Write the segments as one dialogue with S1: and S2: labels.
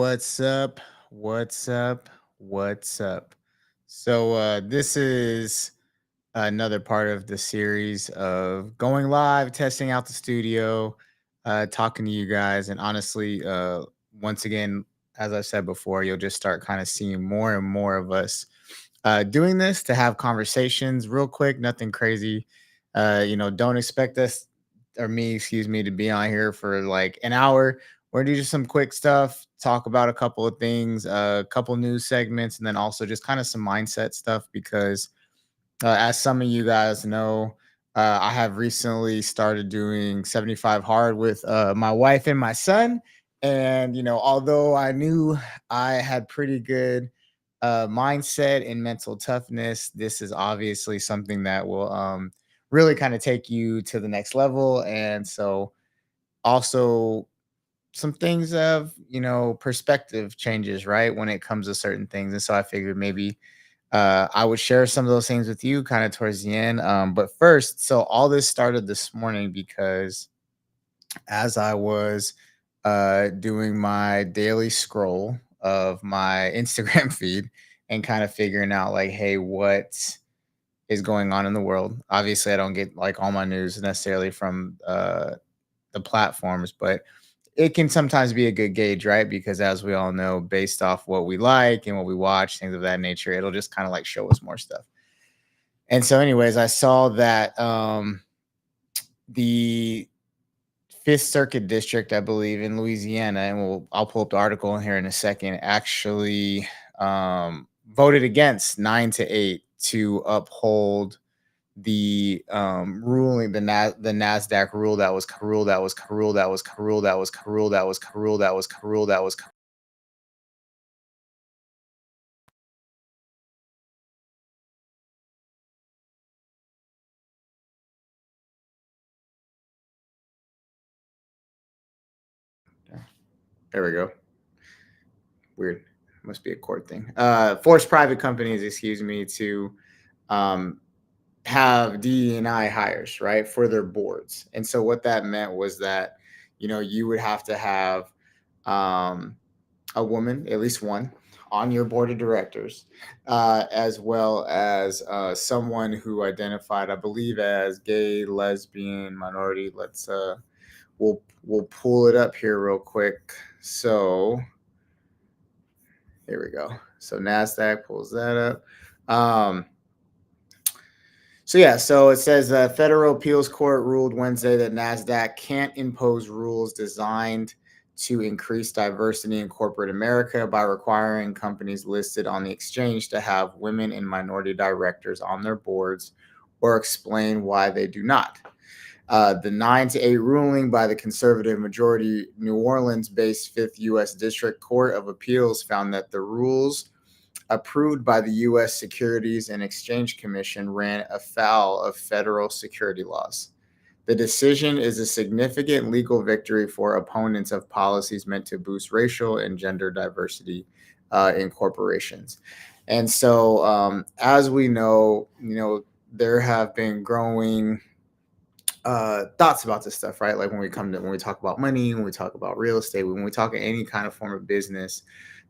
S1: What's up? What's up? What's up? So this is another part of the series of going live, testing out the studio, talking to you guys, and honestly, once again, as I said before, you'll just start kind of seeing more and more of us doing this to have conversations real quick, nothing crazy. Don't expect us or me, excuse me, to be on here for like an hour. We're gonna do just some quick stuff, talk about a couple of things, a couple news segments, and then also just kind of some mindset stuff because as some of you guys know, I have recently started doing 75 hard with my wife and my son. And, although I knew I had pretty good mindset and mental toughness, this is obviously something that will really kind of take you to the next level. And so, also, some things of perspective changes, right, when it comes to certain things. And so I figured maybe I would share some of those things with you kind of towards the end. But first, so all this started this morning because as I was doing my daily scroll of my Instagram feed and kind of figuring out, like, hey, what is going on in the world? Obviously, I don't get like all my news necessarily from the platforms, but it can sometimes be a good gauge, right? Because as we all know, based off what we like and what we watch, things of that nature, it'll just kind of like show us more stuff. And so, anyways, I saw that the Fifth Circuit District, I believe, in Louisiana, and I'll pull up the article in here in a second, actually voted against 9-8 to uphold the ruling, the Nasdaq rule that was rule that was rule that was rule that was rule that was rule that was rule that was. There we go. Weird. Must be a court thing. Force private companies, excuse me, to um, have DE&I hires, right, for their boards. And so what that meant was that, you would have to have um, a woman, at least one, on your board of directors, as well as someone who identified, I believe, as gay, lesbian, minority. We'll pull it up here real quick. So here we go. So Nasdaq pulls that up. So it says federal appeals court ruled Wednesday that Nasdaq can't impose rules designed to increase diversity in corporate America by requiring companies listed on the exchange to have women and minority directors on their boards, or explain why they do not. The 9-8 ruling by the conservative majority New Orleans-based Fifth U.S. District Court of Appeals found that the rules approved by the U.S. Securities and Exchange Commission ran afoul of federal security laws. The decision is a significant legal victory for opponents of policies meant to boost racial and gender diversity in corporations. And so, as we know, there have been growing thoughts about this stuff, right? Like when we talk about money, when we talk about real estate, when we talk any kind of form of business,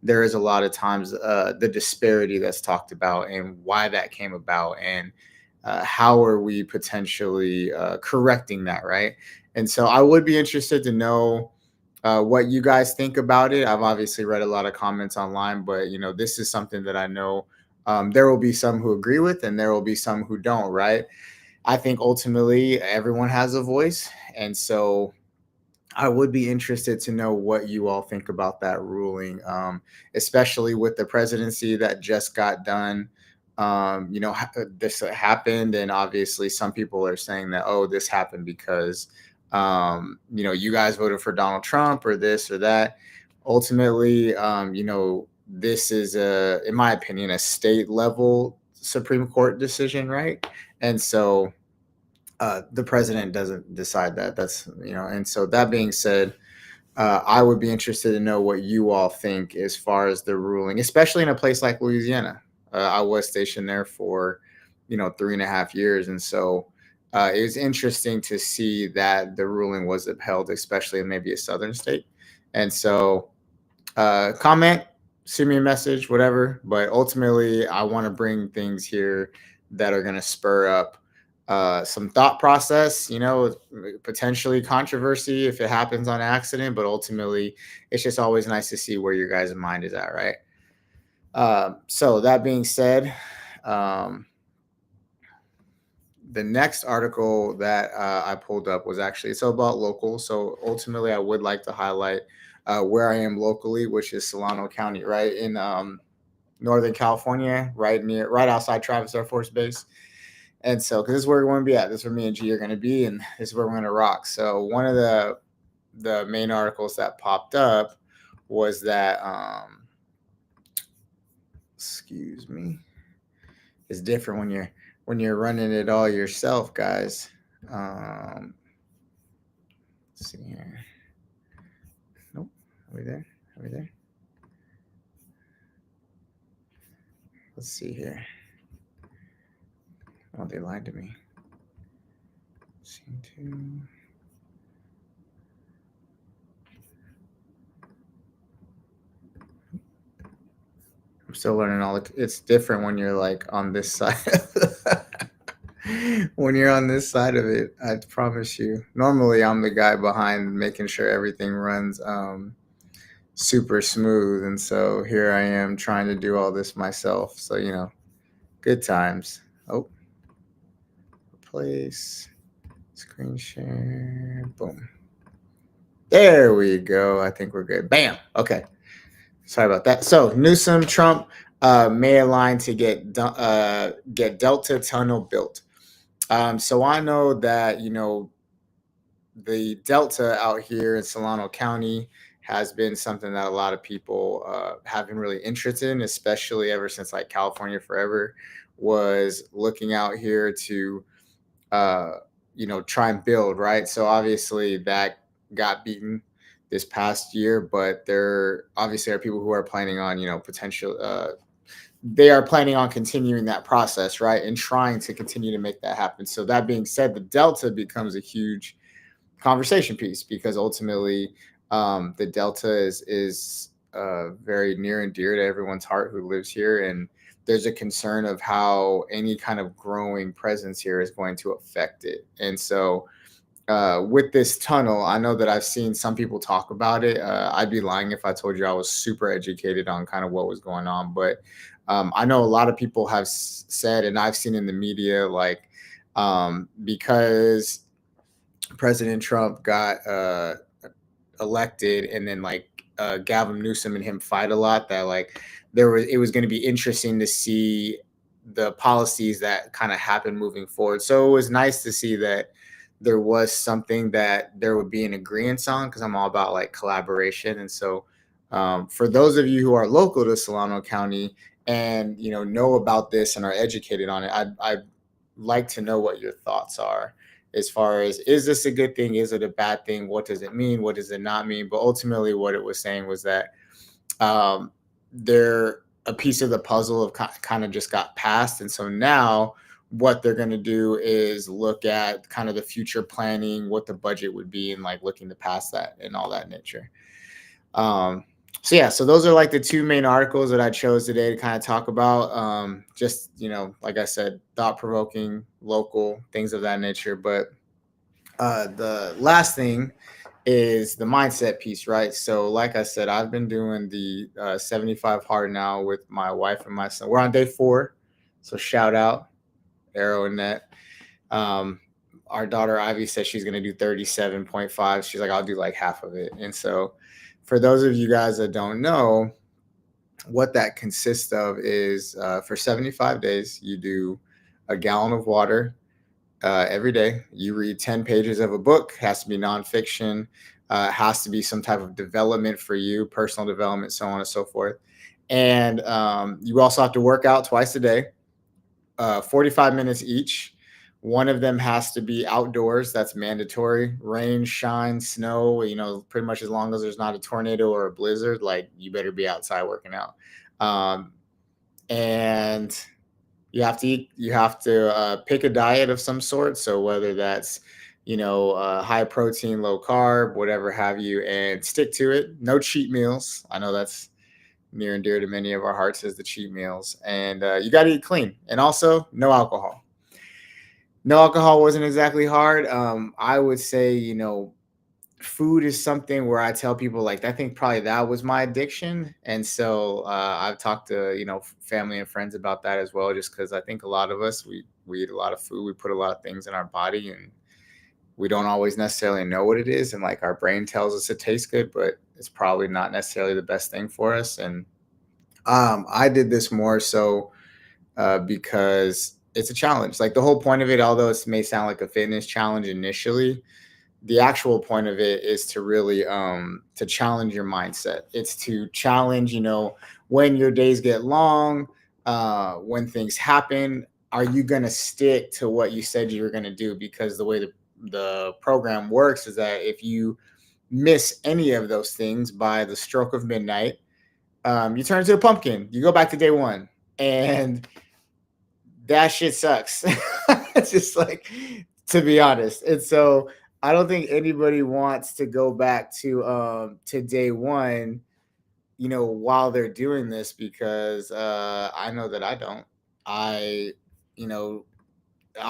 S1: there is a lot of times the disparity that's talked about and why that came about, and how are we potentially correcting that, right? And so I would be interested to know what you guys think about it. I've obviously read a lot of comments online, but this is something that I know there will be some who agree with and there will be some who don't, right? I think ultimately everyone has a voice. And so I would be interested to know what you all think about that ruling, especially with the presidency that just got done. This happened, and obviously some people are saying that, oh, this happened because, you guys voted for Donald Trump or this or that. Ultimately, this is, in my opinion, a state level Supreme Court decision, right? And so the president doesn't decide that. And so that being said, I would be interested to know what you all think as far as the ruling, especially in a place like Louisiana. I was stationed there for, 3.5 years. And so it was interesting to see that the ruling was upheld, especially in maybe a southern state. And so comment, send me a message, whatever. But ultimately, I want to bring things here that are going to spur up some thought process, potentially controversy if it happens on accident. But ultimately, it's just always nice to see where your guys' mind is at, right? So that being said, um, the next article that I pulled up was actually it's about local. So ultimately, I would like to highlight where I am locally, which is Solano County, right in Northern California, right outside Travis Air Force Base. And so, because this is where we're going to be at, this is where me and G are going to be, and this is where we're going to rock. So one of the main articles that popped up was that excuse me, it's different when you're running it all yourself, guys. Let's see here. Nope. Are we there? Are we there? Let's see here. Oh, they lied to me. Seem to. I'm still learning all the. It's different when you're like on this side. When you're on this side of it, I promise you. Normally, I'm the guy behind making sure everything runs super smooth, and so here I am trying to do all this myself. So good times. Oh, replace screen share. Boom. There we go. I think we're good. Bam. Okay. Sorry about that. So Newsom, Trump may align to get Delta Tunnel built. So I know that the Delta out here in Solano County has been something that a lot of people have been really interested in, especially ever since like California Forever was looking out here to uh, try and build, right? So obviously that got beaten this past year, but there obviously are people who are planning on, potential. They are planning on continuing that process, right, and trying to continue to make that happen. So that being said, the Delta becomes a huge conversation piece because ultimately, the Delta is very near and dear to everyone's heart who lives here, and there's a concern of how any kind of growing presence here is going to affect it. And so, with this tunnel, I know that I've seen some people talk about it. I'd be lying if I told you I was super educated on kind of what was going on, but I know a lot of people have said, and I've seen in the media, like because President Trump got elected, and then like Gavin Newsom and him fight a lot. That like it was going to be interesting to see the policies that kind of happen moving forward. So it was nice to see that there was something that there would be an agreement on because I'm all about like collaboration. And so for those of you who are local to Solano County and know about this and are educated on it, I'd like to know what your thoughts are as far as, is this a good thing? Is it a bad thing? What does it mean? What does it not mean? But ultimately, what it was saying was that they're a piece of the puzzle of kind of just got passed. And so now what they're going to do is look at kind of the future planning, what the budget would be, and like looking to pass that and all that nature. So yeah, so those are like the two main articles that I chose today to kind of talk about. Just, like I said, thought-provoking, local, things of that nature. But the last thing is the mindset piece, right? So like I said, I've been doing the 75 hard now with my wife and my son. We're on day 4. So shout out Arrow and Net. Our daughter Ivy says she's going to do 37.5. She's like, I'll do like half of it. And so for those of you guys that don't know, what that consists of is for 75 days, you do a gallon of water every day. You read 10 pages of a book, has to be nonfiction, has to be some type of development for you, personal development, so on and so forth. And you also have to work out twice a day, 45 minutes each. One of them has to be outdoors. That's mandatory. Rain, shine, snow, pretty much as long as there's not a tornado or a blizzard, like you better be outside working out. And you have to pick a diet of some sort. So whether that's, high protein, low carb, whatever have you, and stick to it. No cheat meals. I know that's near and dear to many of our hearts is the cheat meals. And you got to eat clean. And also, no alcohol. No alcohol wasn't exactly hard. I would say, food is something where I tell people like I think probably that was my addiction, and so I've talked to family and friends about that as well. Just because I think a lot of us we eat a lot of food, we put a lot of things in our body, and we don't always necessarily know what it is, and like our brain tells us it tastes good, but it's probably not necessarily the best thing for us. And I did this more so because it's a challenge. Like the whole point of it, although it may sound like a fitness challenge initially, the actual point of it is to really to challenge your mindset. It's to challenge, when your days get long, when things happen, are you going to stick to what you said you were going to do? Because the way the program works is that if you miss any of those things by the stroke of midnight, you turn into a pumpkin. You go back to day one, and that shit sucks. It's just like, to be honest. And so I don't think anybody wants to go back to day one, while they're doing this, because I know that I don't. I, you know,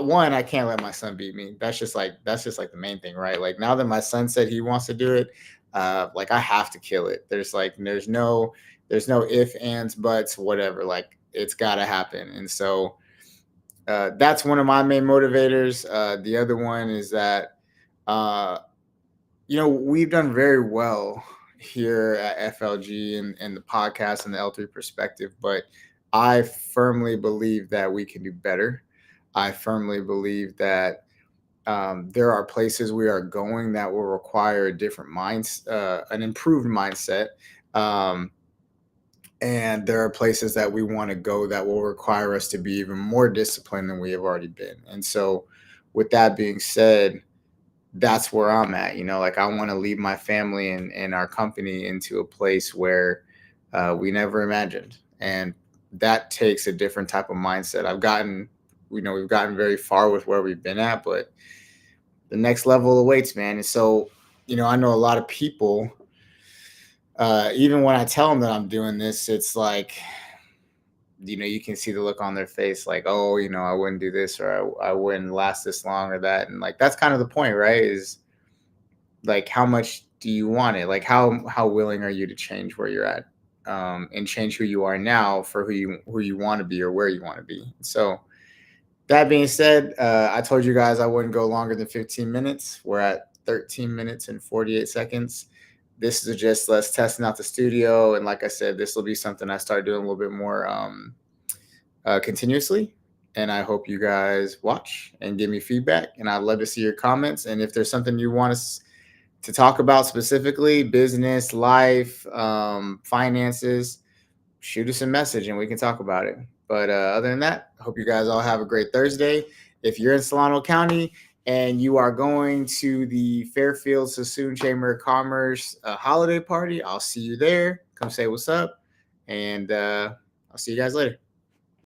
S1: one, I can't let my son beat me. That's just like the main thing, right? Like now that my son said he wants to do it, like I have to kill it. There's no if, ands, buts, whatever. Like it's got to happen. And so that's one of my main motivators. The other one is that, uh, we've done very well here at FLG and the podcast and the L3 perspective, but I firmly believe that we can do better. I firmly believe that there are places we are going that will require a different an improved mindset. And there are places that we want to go that will require us to be even more disciplined than we have already been. And so, with that being said, that's where I'm at. Like I want to lead my family and our company into a place where we never imagined. And that takes a different type of mindset. We've gotten very far with where we've been at, but the next level awaits, man. And so, I know a lot of people, even when I tell them that I'm doing this, it's like, you can see the look on their face, like, oh, I wouldn't do this, or I wouldn't last this long, or that. And like, that's kind of the point, right? Is like, how much do you want it? Like, how willing are you to change where you're at, and change who you are now for who you want to be or where you want to be? So that being said, I told you guys I wouldn't go longer than 15 minutes. We're at 13 minutes and 48 seconds. This is just us testing out the studio. And like I said, this will be something I start doing a little bit more continuously. And I hope you guys watch and give me feedback. And I'd love to see your comments. And if there's something you want us to talk about specifically, business, life, finances, shoot us a message and we can talk about it. But other than that, I hope you guys all have a great Thursday. If you're in Solano County and you are going to the Fairfield Sassoon Chamber of Commerce holiday party, I'll see you there. Come say what's up. And I'll see you guys later.